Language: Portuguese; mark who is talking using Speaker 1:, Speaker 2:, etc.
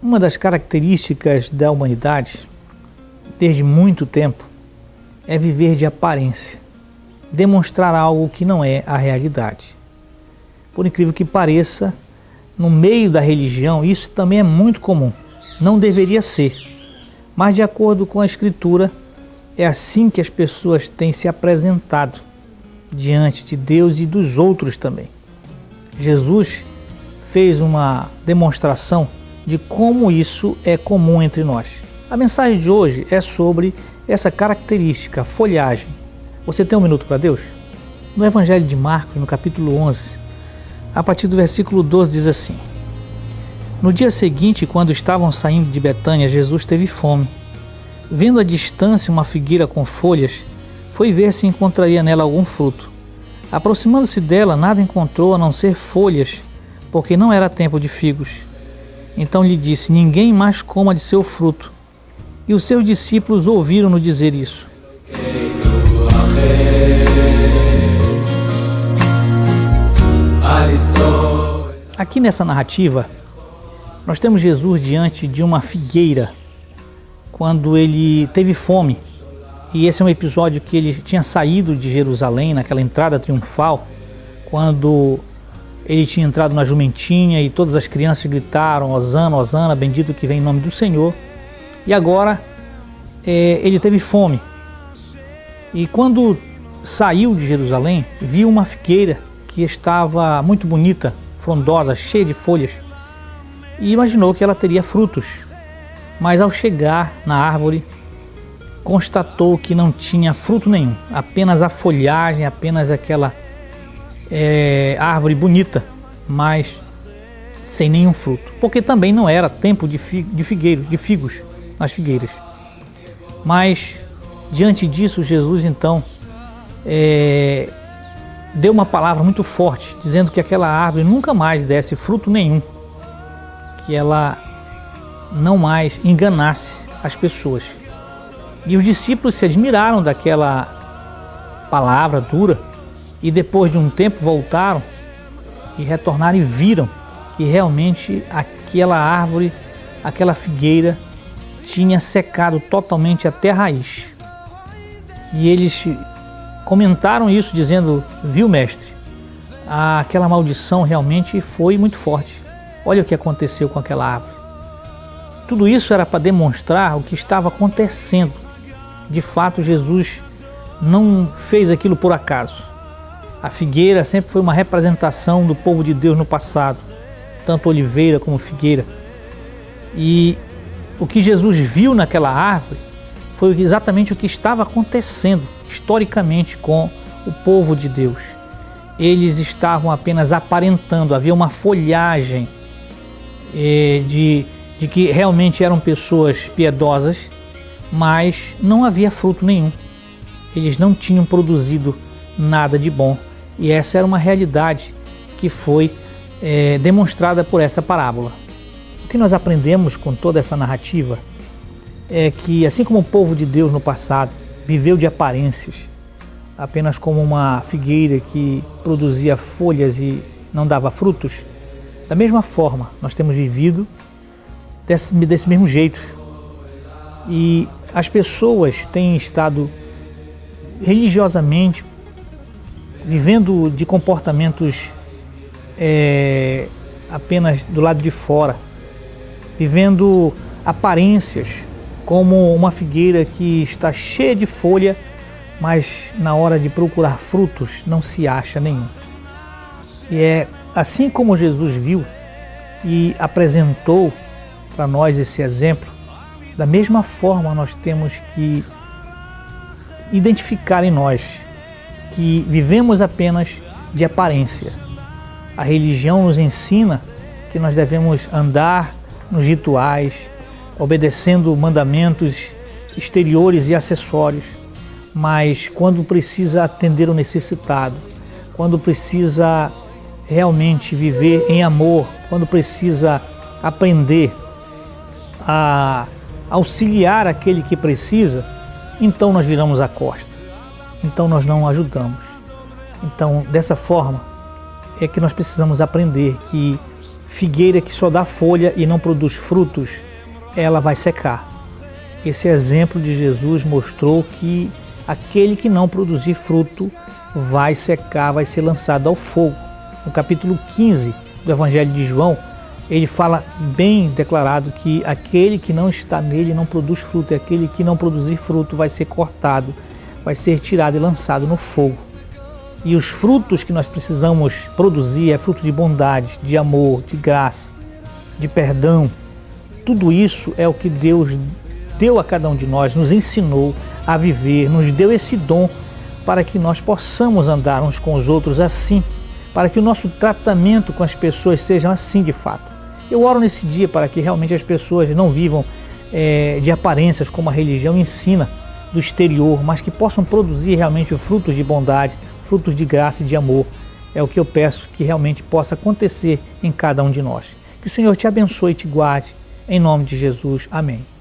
Speaker 1: Uma das características da humanidade, desde muito tempo, é viver de aparência, demonstrar algo que não é a realidade. Por incrível que pareça, no meio da religião, isso também é muito comum. Não deveria ser, mas de acordo com a Escritura, é assim que as pessoas têm se apresentado diante de Deus e dos outros também. Jesus fez uma demonstração de como isso é comum entre nós. A mensagem de hoje é sobre essa característica, a folhagem. Você tem um minuto para Deus? No Evangelho de Marcos, no capítulo 11, a partir do versículo 12, diz assim: No dia seguinte, quando estavam saindo de Betânia, Jesus teve fome. Vendo à distância uma figueira com folhas, foi ver se encontraria nela algum fruto. Aproximando-se dela, nada encontrou a não ser folhas, porque não era tempo de figos. Então lhe disse: Ninguém mais coma de seu fruto. E os seus discípulos ouviram-no dizer isso. Aqui nessa narrativa, nós temos Jesus diante de uma figueira, quando ele teve fome. E esse é um episódio que ele tinha saído de Jerusalém, naquela entrada triunfal, quando ele tinha entrado na jumentinha e todas as crianças gritaram: Hosana, Hosana, bendito que vem em nome do Senhor. E agora ele teve fome. E quando saiu de Jerusalém, viu uma figueira que estava muito bonita, frondosa, cheia de folhas, e imaginou que ela teria frutos. Mas ao chegar na árvore, constatou que não tinha fruto nenhum, apenas a folhagem, apenas aquela árvore bonita, mas sem nenhum fruto, porque também não era tempo de figos nas figueiras. Mas diante disso, Jesus então deu uma palavra muito forte, dizendo que aquela árvore nunca mais desse fruto nenhum, que ela não mais enganasse as pessoas. E os discípulos se admiraram daquela palavra dura, e depois de um tempo voltaram e retornaram e viram que realmente aquela árvore, aquela figueira tinha secado totalmente até a raiz. E eles comentaram isso dizendo: Viu, mestre, aquela maldição realmente foi muito forte. Olha o que aconteceu com aquela árvore. Tudo isso era para demonstrar o que estava acontecendo. De fato, Jesus não fez aquilo por acaso. A figueira sempre foi uma representação do povo de Deus no passado, tanto oliveira como figueira. E o que Jesus viu naquela árvore foi exatamente o que estava acontecendo historicamente com o povo de Deus. Eles estavam apenas aparentando, havia uma folhagem de que realmente eram pessoas piedosas, mas não havia fruto nenhum. Eles não tinham produzido nada de bom. E essa era uma realidade que foi demonstrada por essa parábola. O que nós aprendemos com toda essa narrativa é que, assim como o povo de Deus no passado viveu de aparências, apenas como uma figueira que produzia folhas e não dava frutos, da mesma forma nós temos vivido desse mesmo jeito. E as pessoas têm estado religiosamente vivendo de comportamentos apenas do lado de fora, vivendo aparências, como uma figueira que está cheia de folha, mas na hora de procurar frutos não se acha nenhum. E é assim como Jesus viu e apresentou para nós esse exemplo, da mesma forma nós temos que identificar em nós que vivemos apenas de aparência. A religião nos ensina que nós devemos andar nos rituais, obedecendo mandamentos exteriores e acessórios, mas quando precisa atender o necessitado, quando precisa realmente viver em amor, quando precisa aprender a auxiliar aquele que precisa, então nós viramos a costa, então nós não ajudamos. Então, dessa forma, é que nós precisamos aprender que figueira que só dá folha e não produz frutos, ela vai secar. Esse exemplo de Jesus mostrou que aquele que não produzir fruto vai secar, vai ser lançado ao fogo. No capítulo 15 do Evangelho de João, ele fala bem declarado que aquele que não está nele não produz fruto, e aquele que não produzir fruto vai ser cortado, vai ser tirado e lançado no fogo. E os frutos que nós precisamos produzir é fruto de bondade, de amor, de graça, de perdão. Tudo isso é o que Deus deu a cada um de nós, nos ensinou a viver, nos deu esse dom para que nós possamos andar uns com os outros assim, para que o nosso tratamento com as pessoas seja assim de fato. Eu oro nesse dia para que realmente as pessoas não vivam de aparências como a religião ensina do exterior, mas que possam produzir realmente frutos de bondade, frutos de graça e de amor. É o que eu peço que realmente possa acontecer em cada um de nós. Que o Senhor te abençoe e te guarde. Em nome de Jesus. Amém.